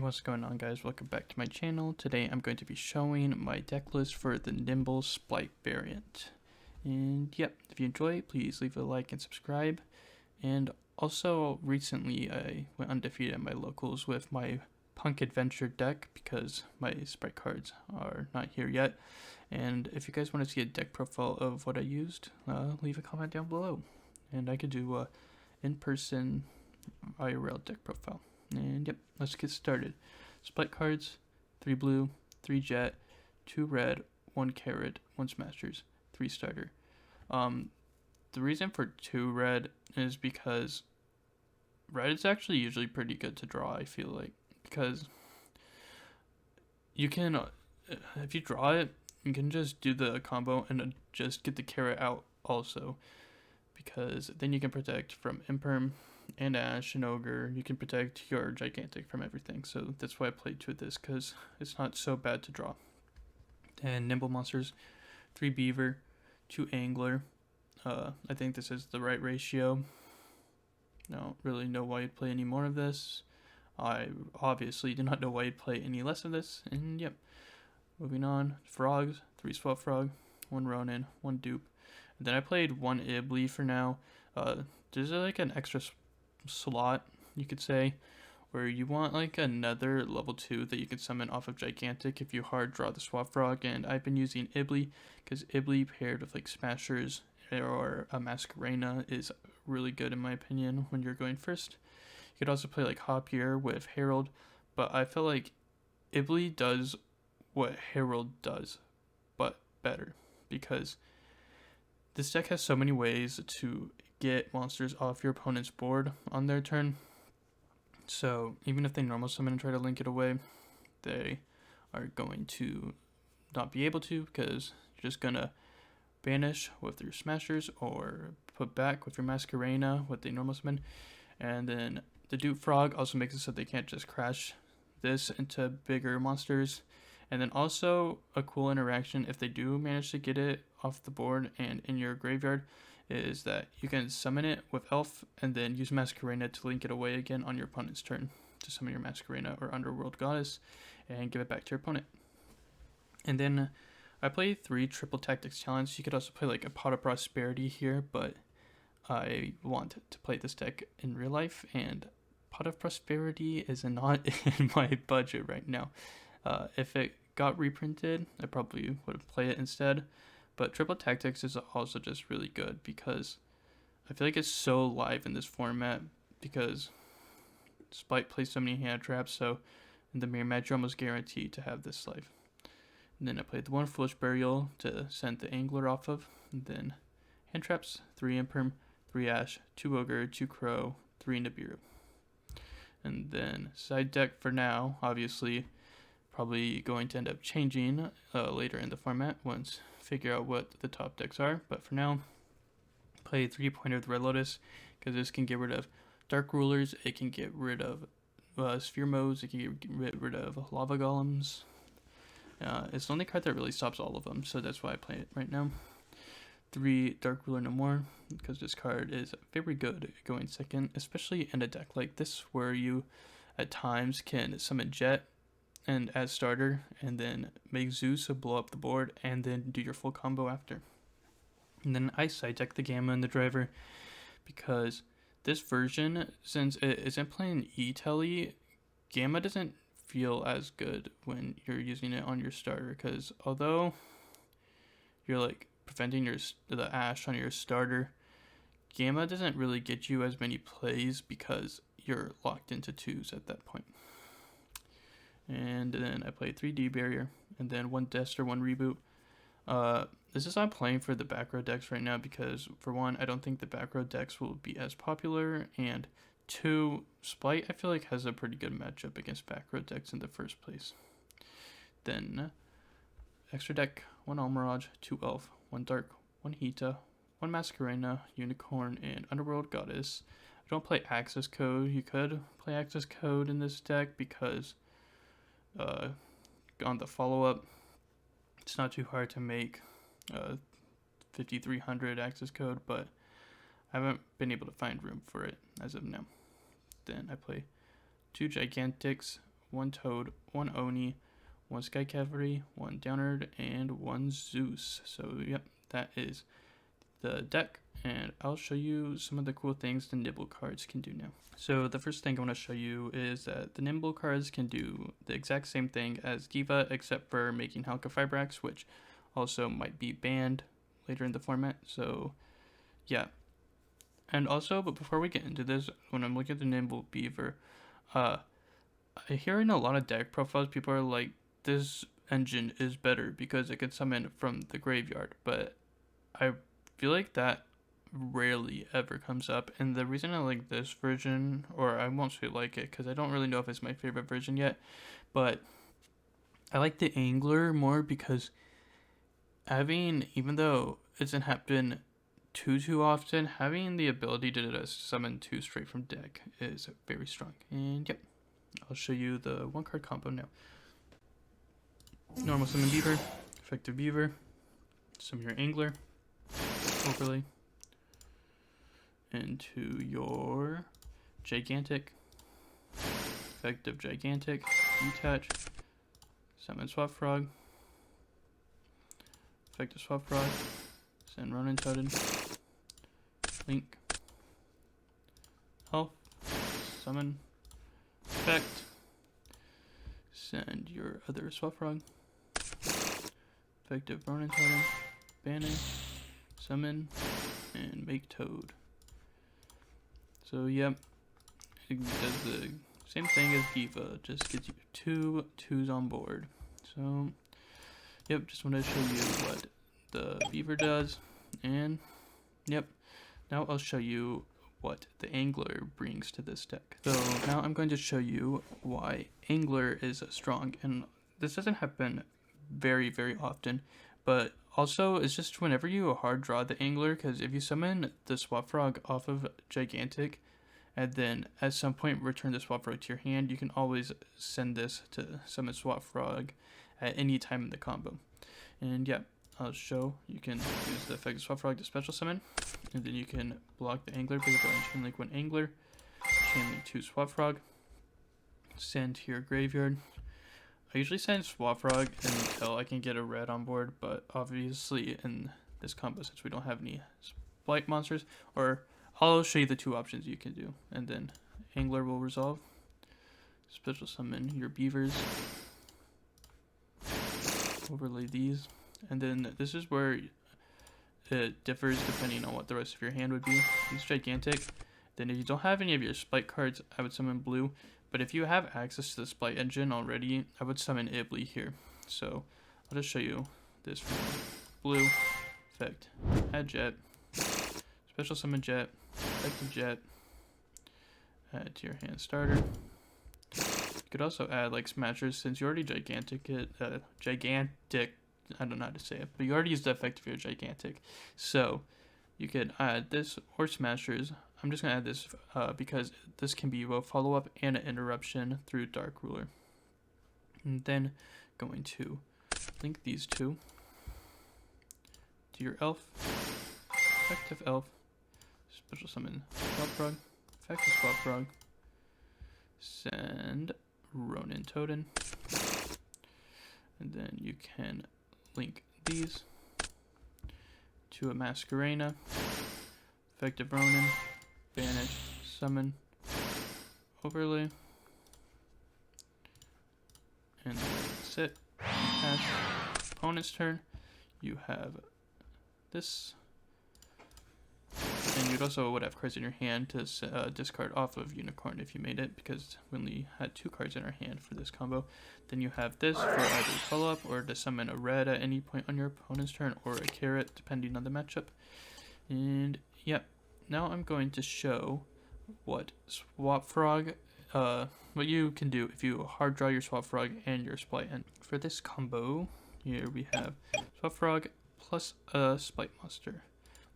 Hey, what's going on, guys? Welcome back to my channel. Today I'm going to be showing my deck list for the Nimble Splight variant. And yep, if you enjoy, please leave a like and subscribe. And also, recently I went undefeated at my locals with my Punk Adventure deck because my Spright cards are not here yet. And if you guys want to see a deck profile of what I used, leave a comment down below. And I could do a in-person IRL deck profile. And yep, let's get started. Splight cards: 3 blue, 3 jet, 2 red, 1 carrot, 1 smashers, 3 starter. The reason for 2 red is because red is actually usually pretty good to draw, I feel like, because you can, if you draw it, you can just do the combo and just get the carrot out also, because then you can protect from imperm and ash and ogre. You can protect your gigantic from everything, so that's why I played 2 of this, because it's not so bad to draw. And nimble monsters: 3 beaver, 2 angler. I think this is the right ratio. I don't really know why you'd play any more of this. I obviously do not know why you'd play any less of this. And yep, moving on. Frogs: 3 swap frog, 1 ronin, 1 dupe. And then I played 1 ibli for now. There's like an extra slot, you could say, where you want like another level 2 that you can summon off of gigantic if you hard draw the swap frog. And I've been using ibli because ibli paired with like smashers or a masquerena is really good in my opinion when you're going first. You could also play like Hopier with Herald, but I feel like ibli does what Herald does, but better, because this deck has so many ways to get monsters off your opponent's board on their turn. So even if they normal summon and try to link it away, they are going to not be able to, because you're just gonna banish with your smashers or put back with your masquerena what they normal summon. And then the dupe frog also makes it so they can't just crash this into bigger monsters. And then also a cool interaction, if they do manage to get it off the board and in your graveyard, is that you can summon it with elf and then use masquerena to link it away again on your opponent's turn to summon your masquerena or underworld goddess and give it back to your opponent. And then I play 3 triple tactics challenge. You could also play like a pot of prosperity here, but I want to play this deck in real life, and pot of prosperity is not in my budget right now. If it got reprinted, I probably would play it instead. But triple tactics is also just really good because I feel like it's so live in this format, because Splight plays so many hand traps, so in the mirror match you're almost guaranteed to have this live. And then I played the 1 foolish burial to send the angler off of, and then hand traps: 3 imperm, 3 ash, 2 ogre, 2 crow, 3 nibiru. And then side deck for now, obviously probably going to end up changing later in the format once figure out what the top decks are. But for now, play 3 Pointer with Red Lotus, because this can get rid of Dark Rulers, it can get rid of Sphere Modes, it can get rid of Lava Golems. It's the only card that really stops all of them, so that's why I play it right now. 3 Dark Ruler No More, because this card is very good going second, especially in a deck like this where you at times can summon Jet and as starter, and then make Zeus blow up the board, and then do your full combo after. And then I side deck the Gamma and the Driver, because this version, since it isn't playing E-Telly, Gamma doesn't feel as good when you're using it on your starter, because although you're like preventing the ash on your starter, Gamma doesn't really get you as many plays because you're locked into 2s at that point. And then I played 3D barrier, and then 1 Dester, 1 reboot. This is not playing for the back row decks right now, because for 1, I don't think the back row decks will be as popular, and 2, Splight I feel like has a pretty good matchup against back row decks in the first place. Then extra deck: 1 Almirage, 2 Elf, 1 Dark, 1 Hita, 1 Masquerena, Unicorn, and Underworld Goddess. I don't play Access Code. You could play Access Code in this deck because on the follow-up, it's not too hard to make 5300 access code, but I haven't been able to find room for it as of now. Then I play 2 Gigantics, 1 Toad, 1 Oni, 1 Sky Cavalry, 1 Downard, and 1 Zeus. So yep, that is the deck, and I'll show you some of the cool things the Nimble cards can do now. So the first thing I want to show you is that the Nimble cards can do the exact same thing as Diva, except for making Halka Fibrax, which also might be banned later in the format. So yeah. And also, but before we get into this, when I'm looking at the Nimble Beaver, I hear in a lot of deck profiles, people are like, this engine is better because it can summon from the graveyard, but I feel like that rarely ever comes up. And the reason I like this version, or I won't say like it because I don't really know if it's my favorite version yet, but I like the Angler more because even though it doesn't happen too often, having the ability to just summon 2 straight from deck is very strong. And yep, I'll show you the 1 card combo now. Normal summon Beaver, effective Beaver, summon your Angler, overlay, into your Gigantic, effective Gigantic, detach, summon Swap Frog, effective Swap Frog, send Ronin Totem, Link, Elf, summon, effect, send your other Swap Frog, effective Ronin Totem, banish, summon, and make Toad. So yep, it does the same thing as Diva, just gets you 2 2s on board. So yep, just want to show you what the Beaver does, and yep, now I'll show you what the Angler brings to this deck. So now I'm going to show you why Angler is strong, and this doesn't happen very often, but also it's just whenever you hard draw the Angler, because if you summon the Swap Frog off of Gigantic and then at some point return the Swap Frog to your hand, you can always send this to summon Swap Frog at any time in the combo. And yeah, I'll show you can use the effective Swap Frog to special summon, and then you can block the Angler by going chain link 1 Angler, chain link 2 Swap Frog, send to your graveyard. I usually send Swap Frog until I can get a red on board, but obviously in this combo, since we don't have any Splight monsters, or I'll show you the 2 options you can do, and then Angler will resolve, special summon your Beavers, overlay these, and then this is where it differs depending on what the rest of your hand would be. Use Gigantic. Then if you don't have any of your Splight cards, I would summon Blue. But if you have access to the Splight engine already, I would summon Ibly here. So I'll just show you this from Blue, effect, add Jet, special summon Jet, effective Jet, add to your hand starter. You could also add like Smashers, since you already Gigantic it, I don't know how to say it, but you already used the effect of your Gigantic. So you could add this or Smashers. I'm just going to add this because this can be both follow-up and an interruption through Dark Ruler. And then going to link these 2 to your Elf, effective Elf, special summon Swap Frog, effective Swap Frog, send Ronin Totem, and then you can link these to a Masquerena, effective Ronin, banish, summon, overlay, and that's it. Pass. Opponent's turn. You have this, and you'd also would have cards in your hand to discard off of Unicorn if you made it, because we only had 2 cards in our hand for this combo. Then you have this for either follow-up or to summon a red at any point on your opponent's turn, or a carrot depending on the matchup. And yep, now I'm going to show what Swap Frog, what you can do if you hard draw your Swap Frog and your Splight. And for this combo, here we have Swap Frog plus a Splight monster.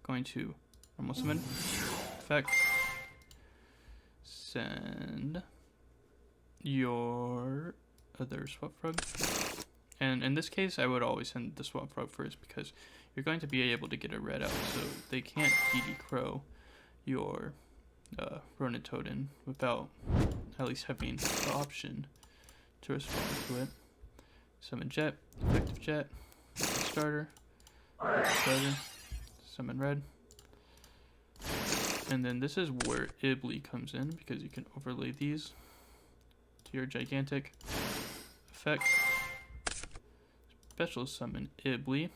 Going to normal summon, effect, send your other Swap Frog. And in this case, I would always send the Swap Frog first because you're going to be able to get a red out, so they can't DD Crow your Ronin Totem without at least having the option to respond to it. Summon Jet, effective Jet, starter, summon Red. And then this is where Ibly comes in, because you can overlay these to your gigantic effect. Special summon Ibly.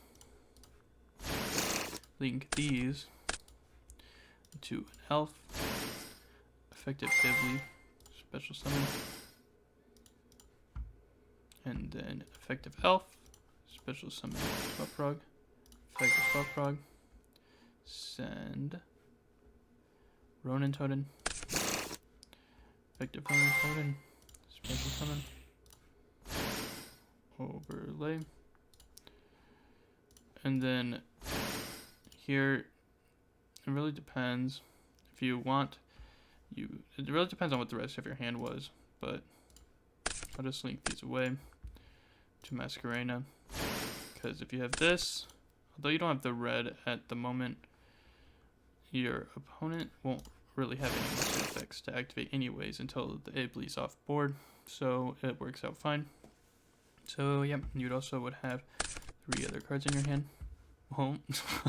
Link these to an elf. Effective Ibly. Special summon. And then effective elf. Special summon Swapfrog. Effective Swapfrog. Send Ronin Totem. Effective Ronin Totem. Special summon. Overlay. And then here, it really depends. If you want, it really depends on what the rest of your hand was, but I'll just link these away to Masquerena, because if you have this, although you don't have the red at the moment, your opponent won't really have any monster effects to activate anyways until the Ibly's off board, so it works out fine. So yeah, you'd also would have 3 other cards in your hand. Well,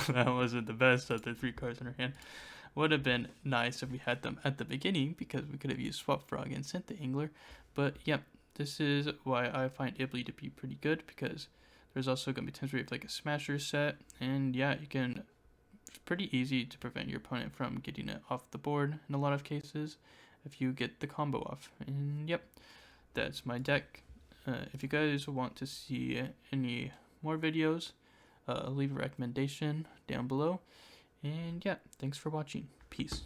that wasn't the best of the 3 cards in her hand. Would have been nice if we had them at the beginning, because we could have used Swapfrog and sent the Angler. But yep, this is why I find Ibly to be pretty good, because there's also going to be times where you have like a Smasher set, and yeah, you can. It's pretty easy to prevent your opponent from getting it off the board in a lot of cases if you get the combo off. And yep, that's my deck. If you guys want to see any more videos, leave a recommendation down below. And yeah, thanks for watching. Peace.